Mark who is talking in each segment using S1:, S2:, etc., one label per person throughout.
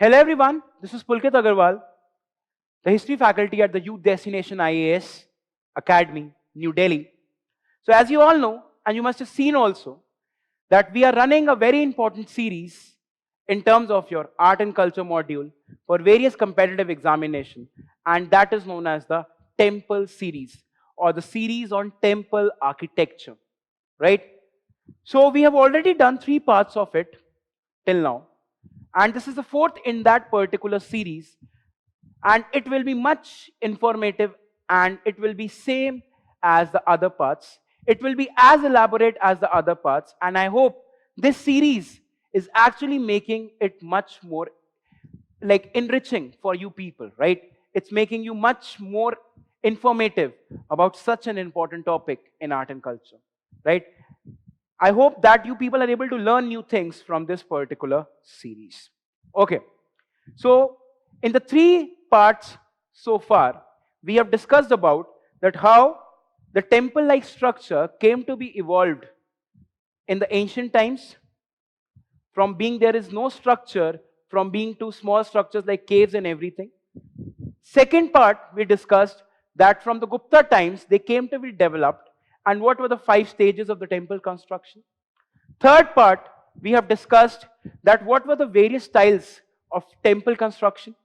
S1: Hello everyone, this is Pulkit Agarwal, the history faculty at the Youth Destination IAS Academy, New Delhi. So as you all know, and you must have seen also, that we are running a very important series in terms of your art and culture module for various competitive examination, and that is known as the Temple series or the series on temple architecture, right? So we have already done 3 parts of it till now, and this is the fourth in that particular series, and it will be much informative and it will be same as the other parts. It will be as elaborate as the other parts, and I hope this series is actually making it much more like enriching for you people, right? It's making you much more informative about such an important topic in art and culture, right? I hope that you people are able to learn new things from this particular series. Okay, so in the 3 parts so far, we have discussed about that how the temple-like structure came to be evolved in the ancient times, from being there is no structure, from being to small structures like caves and everything. Second part, we discussed that from the Gupta times, they came to be developed, and what were the 5 stages of the temple construction. Third part, we have discussed that what were the various styles of temple construction,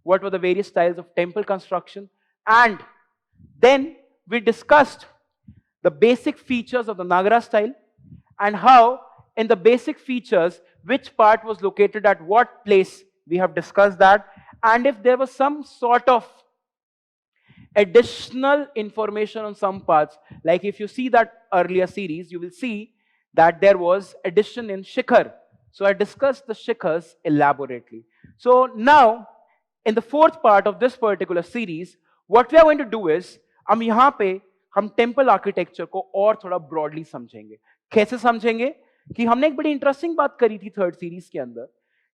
S1: what were the various styles of temple construction, and then we discussed the basic features of the Nagara style and how in the basic features which part was located at what place. We have discussed that, and if there was some sort of additional information on some parts, like if you see that earlier series, you will see that there was addition in shikhar. So I discussed the shikhars elaborately. So now, in the fourth part of this particular series, what we are going to do is, हम यहाँ पे हम temple architecture को और थोड़ा broadly समझेंगे. कैसे समझेंगे? कि हमने एक बड़ी इंटरेस्टिंग बात करी थी थर्ड सीरीज के अंदर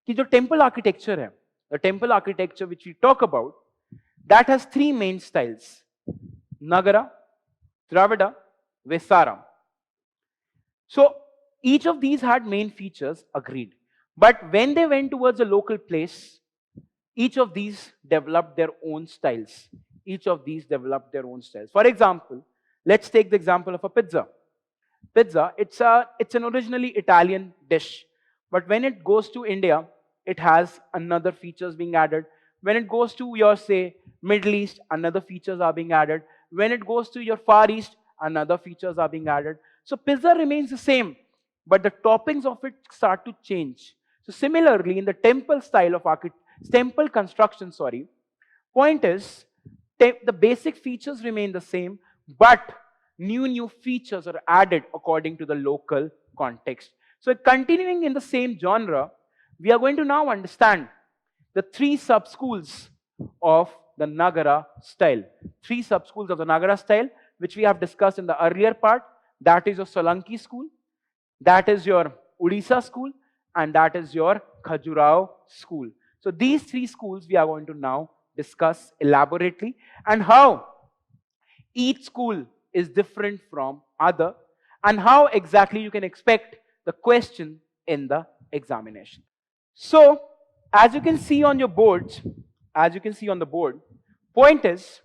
S1: कि जो टेम्पल आर्किटेक्चर है, the temple architecture which we talk about, that has 3 main styles: Nagara, Dravida, Vesara. So each of these had main features, agreed. But when they went towards a local place, each of these developed their own styles. Each of these developed their own styles. For example, let's take the example of a pizza. Pizza, it's an originally Italian dish, but when it goes to India, it has another features being added. When it goes to your, say, Middle East, another features are being added. When it goes to your Far East, another features are being added. So pizza remains the same, but the toppings of it start to change. So similarly, in the temple style of temple construction, point is, the basic features remain the same, but new features are added according to the local context. So continuing in the same genre, we are going to now understand the 3 sub-schools of the Nagara style. 3 sub-schools of the Nagara style, which we have discussed in the earlier part. That is your Solanki school, that is your Odisha school, and that is your Khajuraho school. So these 3 schools we are going to now discuss elaborately, and how each school is different from other, and how exactly you can expect the question in the examination. So as you can see on your boards, as you can see on the board, point is,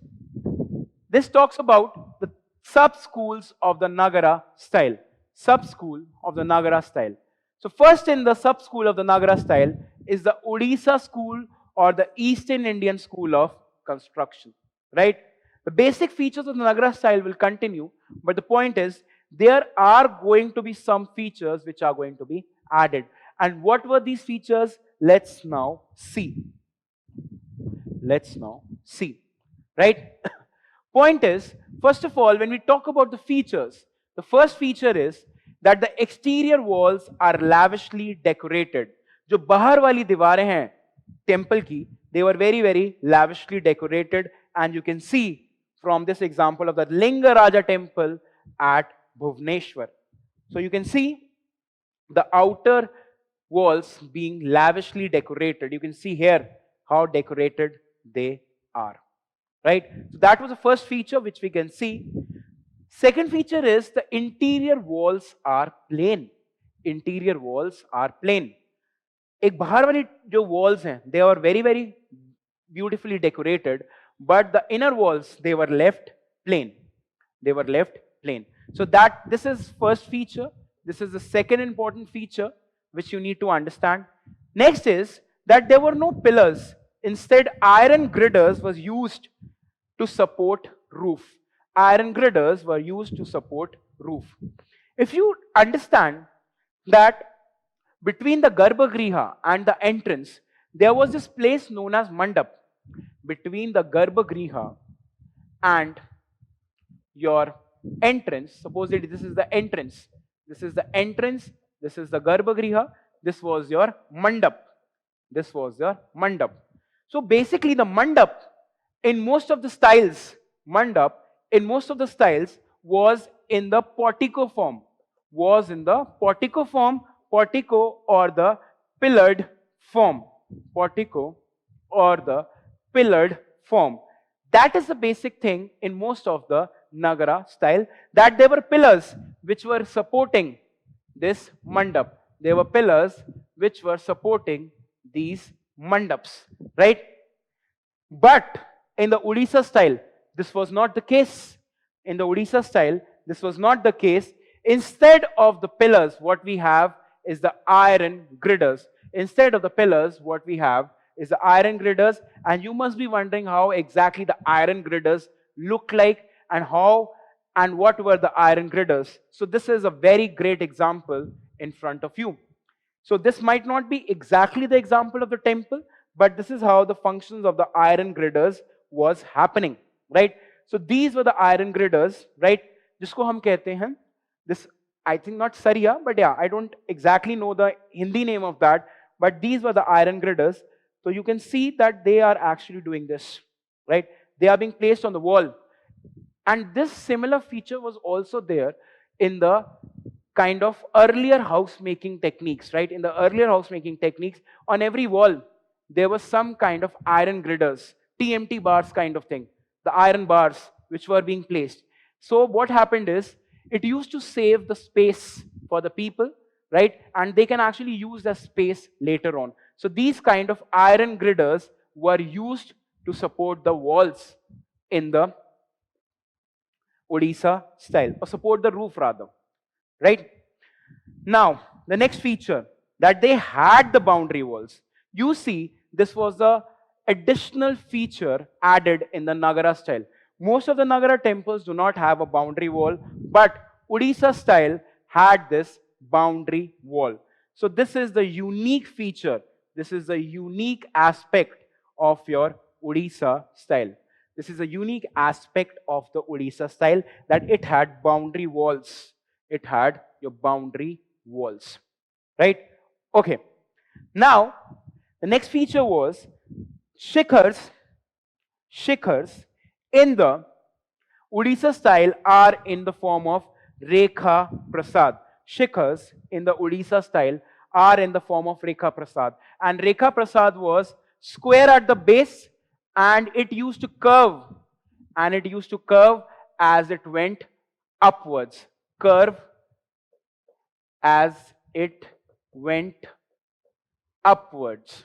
S1: this talks about the sub-schools of the Nagara style. Sub-school of the Nagara style. So first in the sub-school of the Nagara style is the Odisha school or the Eastern Indian school of construction, right? The basic features of the Nagara style will continue, but the point is, there are going to be some features which are going to be added. And what were these features? Let's now see. Let's now see, right? Point is, first of all, when we talk about the features, the first feature is that the exterior walls are lavishly decorated. जो बाहर वाली दीवारें हैं temple की, they were very lavishly decorated, and you can see from this example of the Lingaraja temple at Bhubaneswar. So you can see the outer walls being lavishly decorated. You can see here how decorated they are, right? So that was the first feature which we can see. Second feature is the interior walls are plain. Interior walls are plain. एक बाहर वाली जो walls हैं, they are very very beautifully decorated, but the inner walls, they were left plain. They were left plain. So that this is first feature. This is the second important feature which you need to understand. Next is that there were no pillars. Instead, iron girders was used to support roof. Iron girders were used to support roof. If you understand that between the Garbhagriha and the entrance, there was this place known as Mandap. Between the Garbhagriha and your entrance, supposedly this is the entrance, this is the entrance, this is the Garbhagriha, this was your Mandap. This was your Mandap. So basically the Mandap in most of the styles, Mandap in most of the styles was in the portico form, was in the portico form, portico or the pillared form, portico or the pillared form. That is the basic thing in most of the Nagara style, that there were pillars which were supporting this mandap. There were pillars which were supporting these mandaps, right? But in the Odisha style, this was not the case. In the Odisha style, this was not the case. Instead of the pillars, what we have is the iron girders. Instead of the pillars, what we have is the iron girders. And you must be wondering how exactly the iron girders look like and how and what were the iron girders. So this is a very great example in front of you. So this might not be exactly the example of the temple, but this is how the functions of the iron girders was happening, right? So these were the iron girders, right? जिसको हम कहते हैं, this I think not Sariya, but yeah, I don't exactly know the Hindi name of that, but these were the iron girders. So you can see that they are actually doing this, right? They are being placed on the wall. And this similar feature was also there in the kind of earlier house making techniques, right? In the earlier house making techniques, on every wall, there was some kind of iron girders, TMT bars kind of thing, the iron bars which were being placed. So what happened is, it used to save the space for the people, right? And they can actually use the space later on. So these kind of iron girders were used to support the walls in the Odisha style, or support the roof rather, right? Now, the next feature, that they had the boundary walls. You see, this was the additional feature added in the Nagara style. Most of the Nagara temples do not have a boundary wall, but Odisha style had this boundary wall. So this is the unique feature. This is the unique aspect of your Odisha style. This is a unique aspect of the Odisha style, that it had boundary walls. It had your boundary walls, right? Okay. Now, the next feature was shikhars. Shikhars in the Odisha style are in the form of Rekha Prasad. Shikhars in the Odisha style are in the form of Rekha Prasad. And Rekha Prasad was square at the base, and it used to curve. And it used to curve as it went upwards. Curve as it went upwards.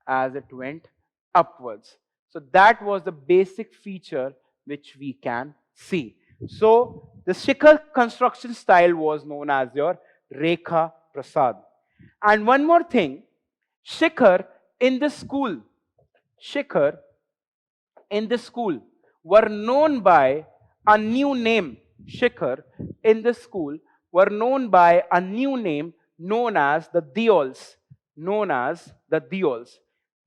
S1: As it went upwards. So that was the basic feature which we can see. So the shikhar construction style was known as your Rekha Prasad. And one more thing, shikhar in this school, shikhar in this school were known by a new name. Shikhar in this school were known by a new name known as the Diols. Known as the Diols.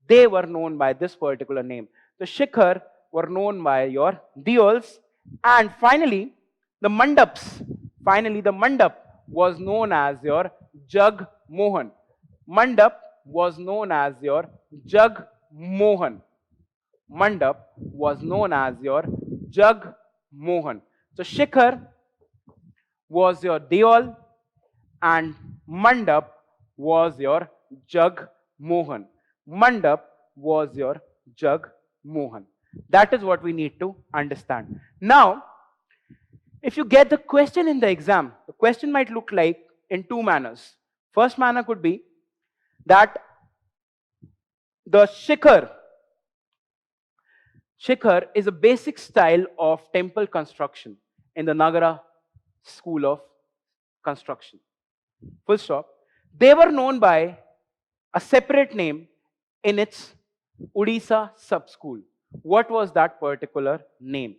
S1: They were known by this particular name. The shikhar were known by your Diols. And finally, the mandaps. Finally, the mandap was known as your Jag Mohan. Mandap was known as your Jag Mohan. Mandap was known as your Jag Mohan. So shikhar was your Diol, and mandap was your Jag Mohan. Mandap was your Jag Mohan. That is what we need to understand. Now, if you get the question in the exam, the question might look like in two manners. First manner could be that the Shikhar is a basic style of temple construction in the Nagara school of construction. Full stop. They were known by a separate name in its Odisha sub school. What was that particular name?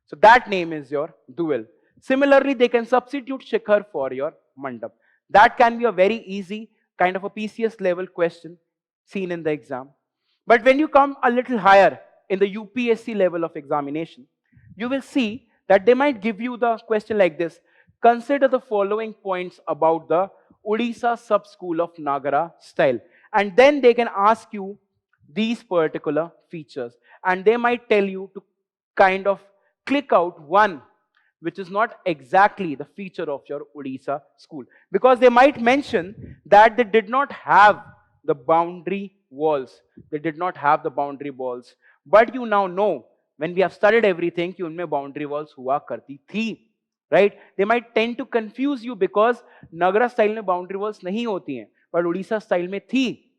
S1: So that name is your dual. Similarly, they can substitute Shikhar for your mandap. That can be a very easy kind of a PCS level question seen in the exam. But when you come a little higher in the UPSC level of examination, you will see that they might give you the question like this. Consider the following points about the Odisha sub-school of Nagara style. And then they can ask you these particular features. And they might tell you to kind of click out one which is not exactly the feature of your Odisha school. Because they might mention that they did not have the boundary walls. They did not have the boundary walls. But you now know, when we have studied everything, कि उनमें boundary walls हुआ करती थी. Right? They might tend to confuse you because Nagara style में boundary walls नहीं होती हैं, but Odisha style में थी.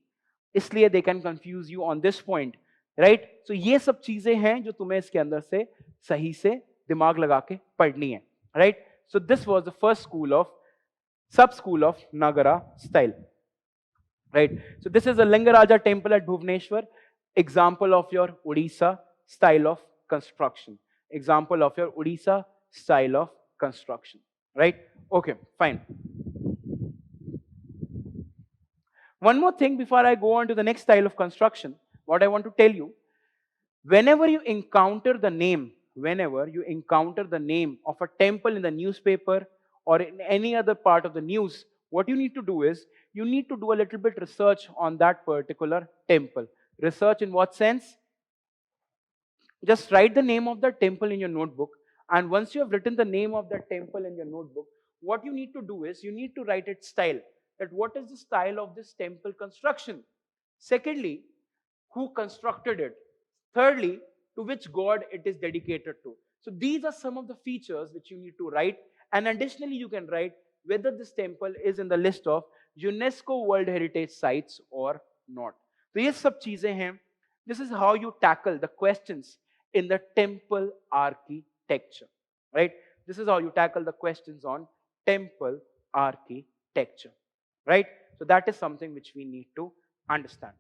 S1: इसलिए they can confuse you on this point. Right? So ये सब चीजें हैं जो तुम्हें इसके अंदर से सही से दिमाग लगा के पढ़नी है. Right? So this was the first school of sub-school of Nagara style. Right? So this is a Lingaraja temple at Bhubaneswar. Example of your Odisha style of construction. Example of your Odisha style of construction. Right? Okay, fine. One more thing before I go on to the next style of construction, what I want to tell you, whenever you encounter the name of a temple in the newspaper or in any other part of the news, what you need to do is, you need to do a little bit research on that particular temple. Research in what sense? Just write the name of the temple in your notebook, and once you have written the name of that temple in your notebook, what you need to do is, you need to write its style. That what is the style of this temple construction? Secondly, who constructed it? Thirdly, to which god it is dedicated to. So these are some of the features which you need to write, and additionally you can write whether this temple is in the list of UNESCO World Heritage Sites or not. So ये सब चीजें हैं. This is how you tackle the questions in the temple architecture, right? This is how you tackle the questions on temple architecture, right? So that is something which we need to understand.